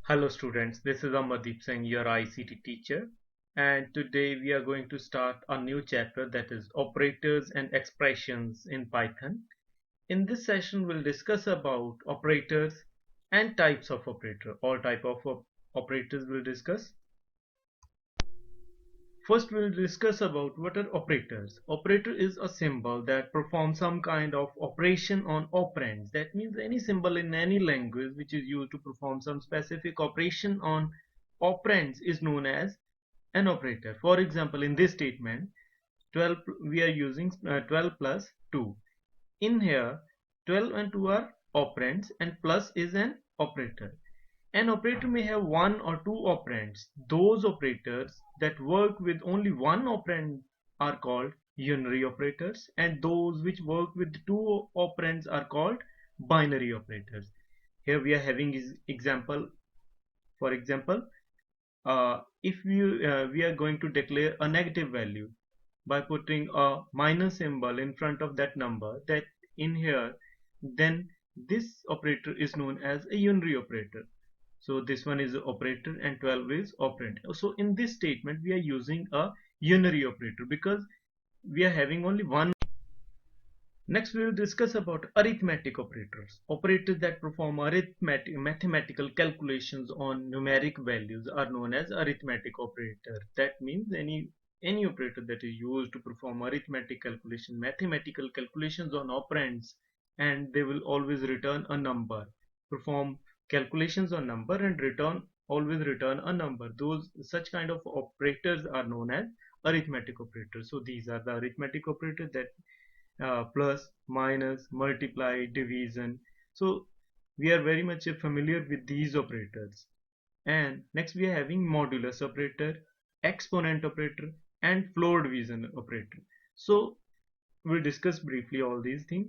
Hello students, this is Amardeep Singh, your ICT teacher, and today we are going to start a new chapter, that is operators and expressions in Python. In this session we'll discuss about operators and types of operator. All type of operators we'll discuss. First we'll discuss about what are operators. Operator is a symbol that performs some kind of operation on operands. That means any symbol in any language which is used to perform some specific operation on operands is known as an operator. For example, in this statement 12 we are using 12 plus 2. In here 12 and 2 are operands and plus is an operator. An operator may have one or two operands. Those operators that work with only one operand are called unary operators, and those which work with two operands are called binary operators. Here we are having example. For example, if we are going to declare a negative value by putting a minus symbol in front of that number, that in here, then this operator is known as a unary operator. So this one is operator and 12 is operand. So in this statement we are using a unary operator because we are having only one. Next we will discuss about arithmetic operators. Operators that perform mathematical calculations on numeric values are known as arithmetic operator. That means any operator that is used to perform mathematical calculations on operands, and they will always return a number. Perform calculations on number and always return a number. Those such kind of operators are known as arithmetic operators. So these are the arithmetic operators, that plus, minus, multiply, division. So we are very much familiar with these operators. And next we are having modulus operator, exponent operator, and floor division operator. So we'll discuss briefly all these things,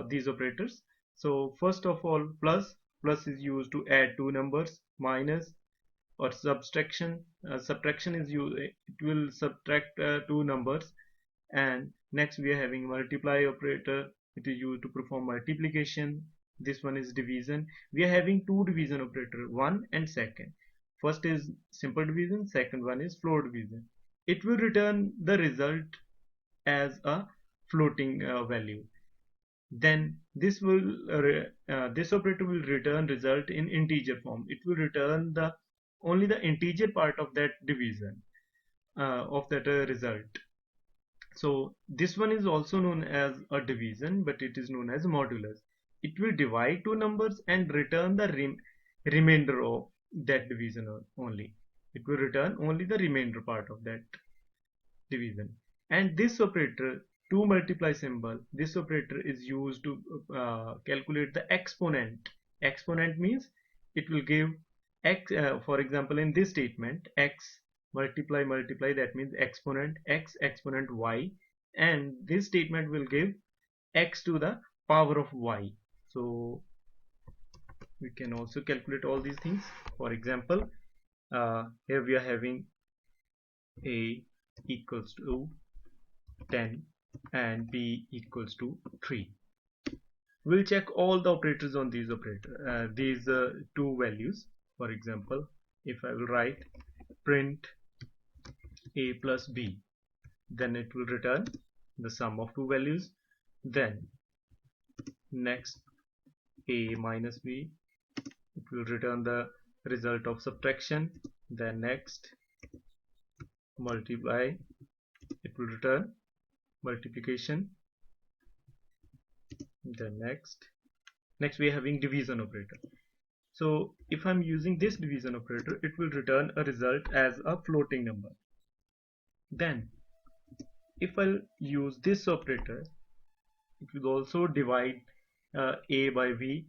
these operators. So first of all, plus is used to add two numbers. Minus or subtraction is used, it will subtract two numbers. And next we are having multiply operator. It is used to perform multiplication. This one is division. We are having two division operator, one and second. First is simple division, second one is floor division. It will return the result as a floating value. Then this operator will return result in integer form. It will return only the integer part of that division, of that result. So this one is also known as a division, but it is known as modulus. It will divide two numbers and return the remainder of that division only. It will return only the remainder part of that division. And this operator, to multiply symbol, this operator is used to calculate the exponent. Exponent means it will give x, for example in this statement, x multiply, that means exponent x, exponent y, and this statement will give x to the power of y. So we can also calculate all these things. For example, here we are having a equals to 10 and b equals to 3. We'll check all the operators on these two values. For example, if I will write print a plus b, then it will return the sum of two values. Then next a minus b, it will return the result of subtraction. Then next multiply, it will return multiplication. Then next we are having division operator. So if I'm using this division operator, it will return a result as a floating number. Then if I'll use this operator, it will also divide a by b,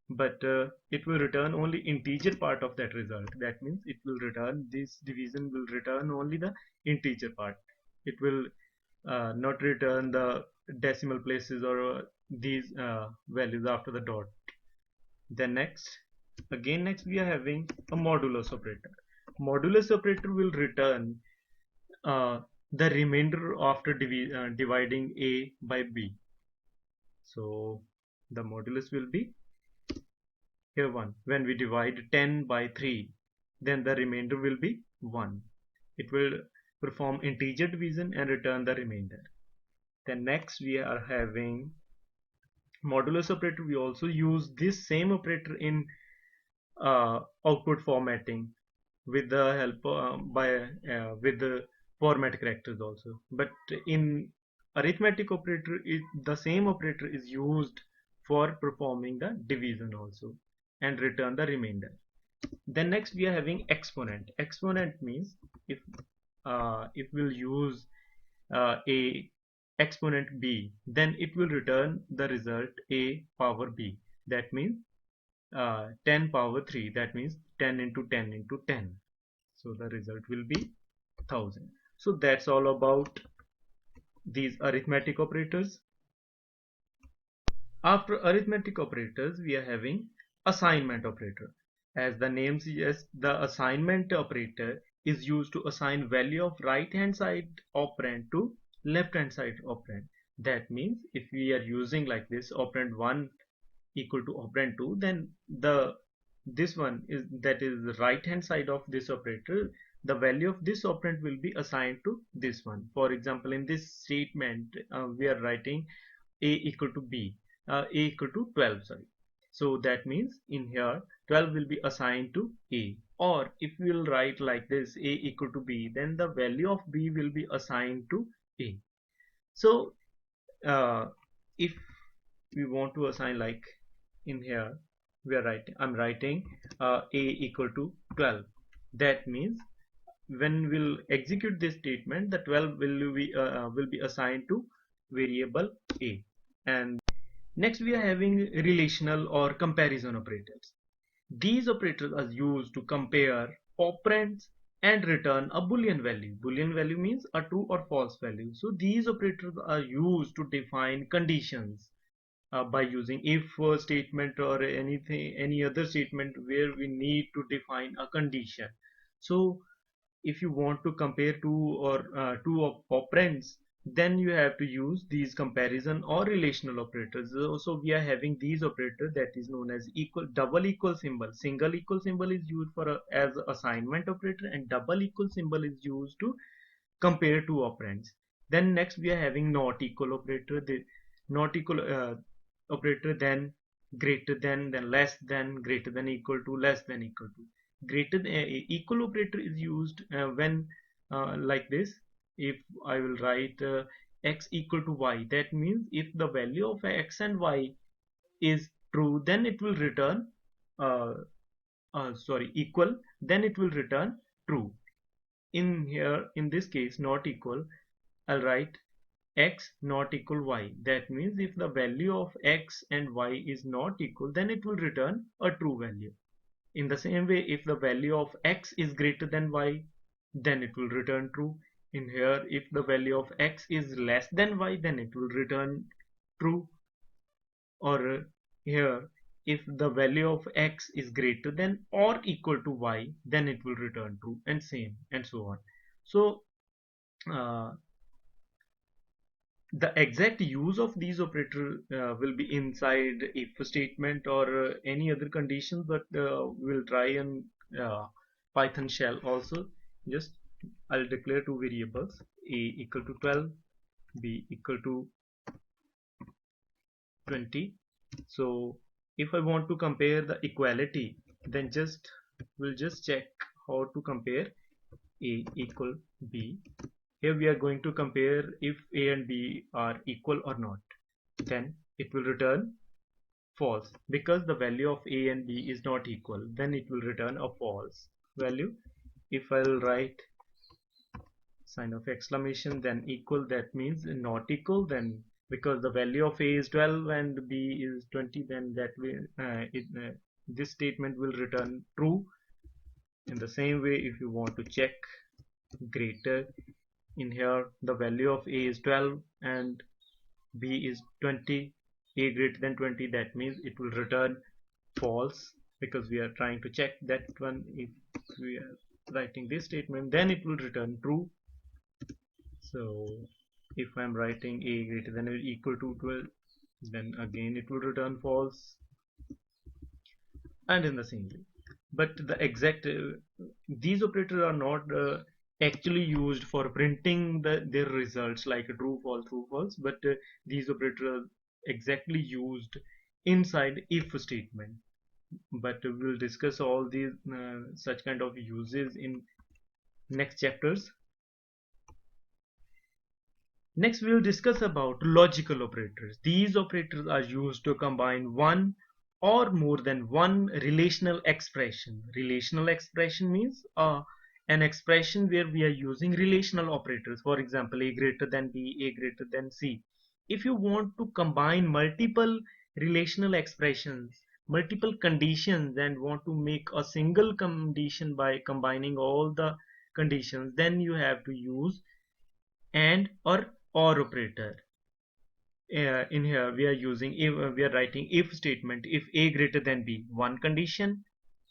but it will return only integer part of that result. That means it will return, this division will return only the integer part. It will not return the decimal places or these values after the dot. Then next we are having a modulus operator. Modulus operator will return the remainder after dividing a by b. So the modulus will be here 1. When we divide 10 by 3, then the remainder will be 1. It will perform integer division and return the remainder. Then next we are having modulus operator. We also use this same operator in output formatting with the help with the format characters also. But in arithmetic operator, the same operator is used for performing the division also and return the remainder. Then next we are having exponent. Exponent means if we'll use a exponent b, then it will return the result a power b. That means 10 power 3. That means 10 into 10 into 10. So the result will be 1000. So that's all about these arithmetic operators. After arithmetic operators, we are having assignment operator. As the name suggests, the assignment operator is used to assign value of right hand side operand to left hand side operand. That means if we are using like this operand 1 equal to operand 2, then this one is, that is the right hand side of this operator, the value of this operand will be assigned to this one. For example, in this statement we are writing a equal to b, a equal to 12, sorry. So that means in here 12 will be assigned to a. Or if we will write like this, a equal to b, then the value of b will be assigned to a. So if we want to assign, like in here we are writing, I'm writing a equal to 12. That means when we'll execute this statement, the 12 will be assigned to variable a. And next we are having relational or comparison operators. These operators are used to compare operands and return a boolean value. Boolean value means a true or false value. So these operators are used to define conditions by using if statement or any other statement where we need to define a condition. So if you want to compare two operands, then you have to use these comparison or relational operators. So we are having these operators that is known as equal, double equal symbol. Single equal symbol is used for as assignment operator, and double equal symbol is used to compare two operands. Then next we are having not equal operator. The not equal operator, then greater than, then less than, greater than equal to, less than equal to. Greater than equal operator is used when like this. If I will write x equal to y, that means if the value of x and y is true, then it will return equal, then it will return true. In here, in this case, not equal, I'll write x not equal y. That means if the value of x and y is not equal, then it will return a true value. In the same way, if the value of x is greater than y, then it will return true. In here, if the value of x is less than y, then it will return true. Or here, if the value of x is greater than or equal to y, then it will return true, and same and so on. So the exact use of these operators will be inside if statement or any other conditions, but we'll try in Python shell also. Just I'll declare two variables, a equal to 12, b equal to 20. So if I want to compare the equality, then we'll just check how to compare a equal b. Here we are going to compare if a and b are equal or not. Then it will return false, because the value of a and b is not equal. Then it will return a false value. If I'll write sign of exclamation, then equal, that means not equal. Then because the value of a is 12 and b is 20, then that will this statement will return true. In the same way, if you want to check greater, in here the value of a is 12 and b is 20, a greater than 20, that means it will return false, because we are trying to check that one. If we are writing this statement, then it will return true. So if I'm writing a greater than or equal to 12, then again it will return false. and in the same way. But the exact these operators are not actually used for printing their results like a true false, but these operators are exactly used inside if statement. But we'll discuss all these such kind of uses in next chapters. Next, we will discuss about logical operators. These operators are used to combine one or more than one relational expression. Relational expression means an expression where we are using relational operators. For example, a greater than b, a greater than c. If you want to combine multiple relational expressions, multiple conditions, and want to make a single condition by combining all the conditions, then you have to use and or operator. In here we are using if we are writing if statement. If a greater than b, one condition.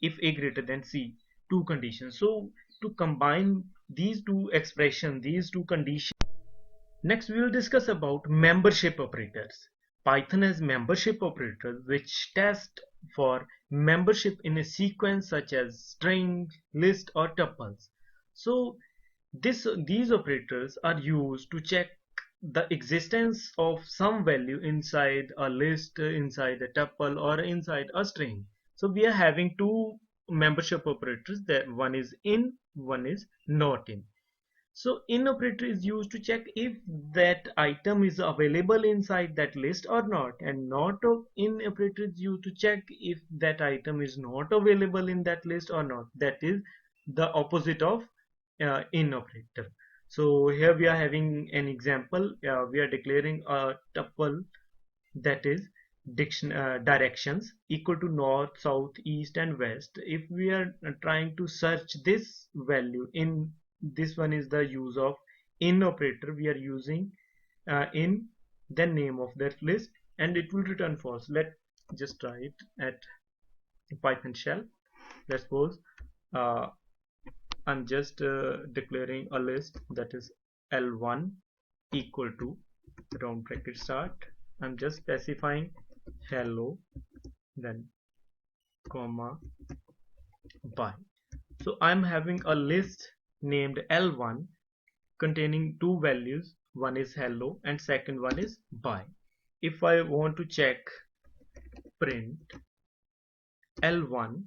If a greater than c, two conditions. So to combine these two expressions, these two conditions. Next we will discuss about membership operators. Python has membership operators which test for membership in a sequence such as string, list, or tuples. So these operators are used to check the existence of some value inside a list, inside a tuple, or inside a string. So we are having two membership operators, that one is in, one is not in. So in operator is used to check if that item is available inside that list or not, and not in operator is used to check if that item is not available in that list or not. That is the opposite of in operator. So here we are having an example. We are declaring a tuple, that is directions equal to north, south, east, and west. If we are trying to search this value in, this one is the use of in operator. We are using in the name of that list, and it will return false. Let's just try it at Python shell. Let's suppose uh, I'm just declaring a list, that is L1 equal to round bracket start. I'm just specifying hello, then comma by. So I'm having a list named L1 containing two values. One is hello and second one is by. If I want to check print L1,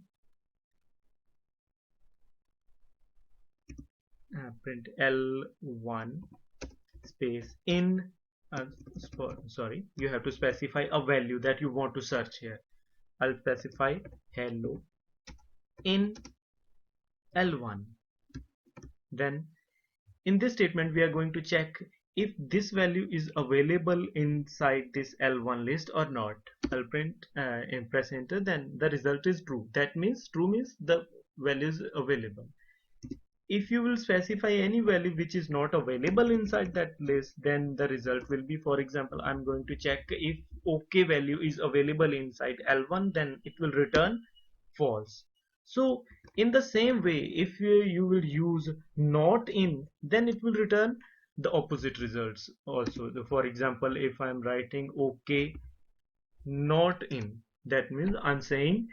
print L1 space in, sorry, you have to specify a value that you want to search here. I'll specify hello in L1. Then in this statement we are going to check if this value is available inside this L1 list or not. I'll print and press enter, then the result is true. That means true means the value is available. If you will specify any value which is not available inside that list, then the result will be, for example, I'm going to check if OK value is available inside L1, then it will return false. So in the same way, if you will use not in, then it will return the opposite results also. For example, if I'm writing OK not in, that means I'm saying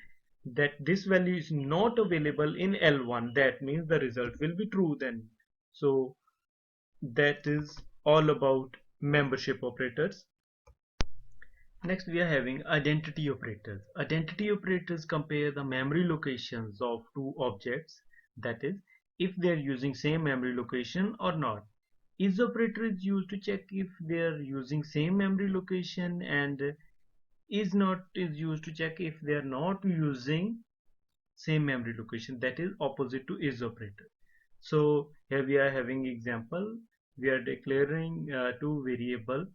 that this value is not available in L1. That means the result will be true then. So that is all about membership operators. Next we are having identity operators. Identity operators compare the memory locations of two objects, that is if they are using same memory location or not. Is operator is used to check if they are using same memory location, and is not is used to check if they are not using same memory location, that is opposite to is operator. So here we are having example. We are declaring two variable.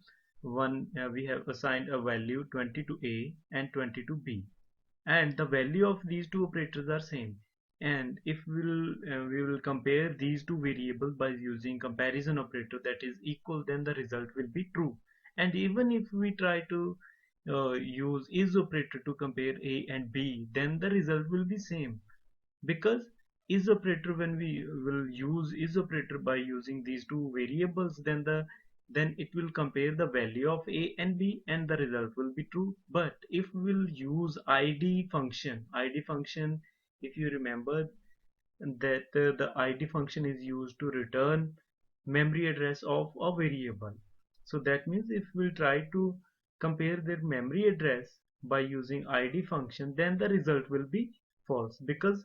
One we have assigned a value 20 to a and 20 to b, and the value of these two operators are same. And if we will compare these two variables by using comparison operator, that is equal, then the result will be true. And even if we try to use is operator to compare a and b, then the result will be same, because is operator, when we will use is operator by using these two variables, then the then it will compare the value of a and b and the result will be true. But if we'll use id function, if you remember that the id function is used to return memory address of a variable. So that means if we try to compare their memory address by using id function, then the result will be false, because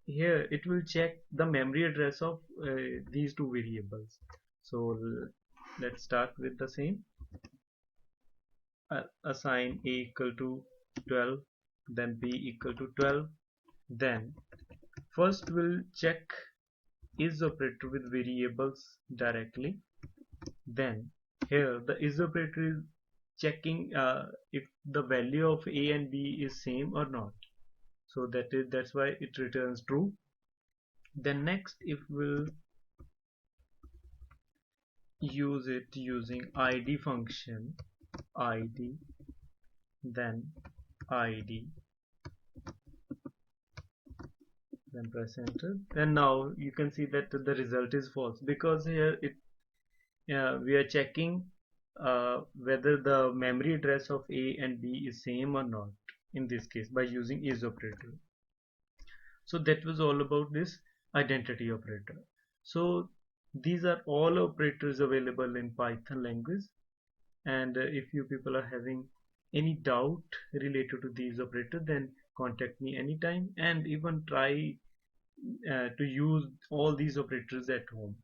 here it will check the memory address of these two variables. So let's start with the same. Assign a equal to 12, then b equal to 12. Then first we'll check is operator with variables directly. Then here the is operator is checking if the value of a and b is same or not. So that's why it returns true. Then next, if we'll use it using id function, id, then id, then press enter, then now you can see that the result is false, because here we are checking whether the memory address of a and b is same or not, in this case by using is operator. So that was all about this identity operator. So these are all operators available in Python language, and if you people are having any doubt related to these operators, then contact me anytime, and even try to use all these operators at home.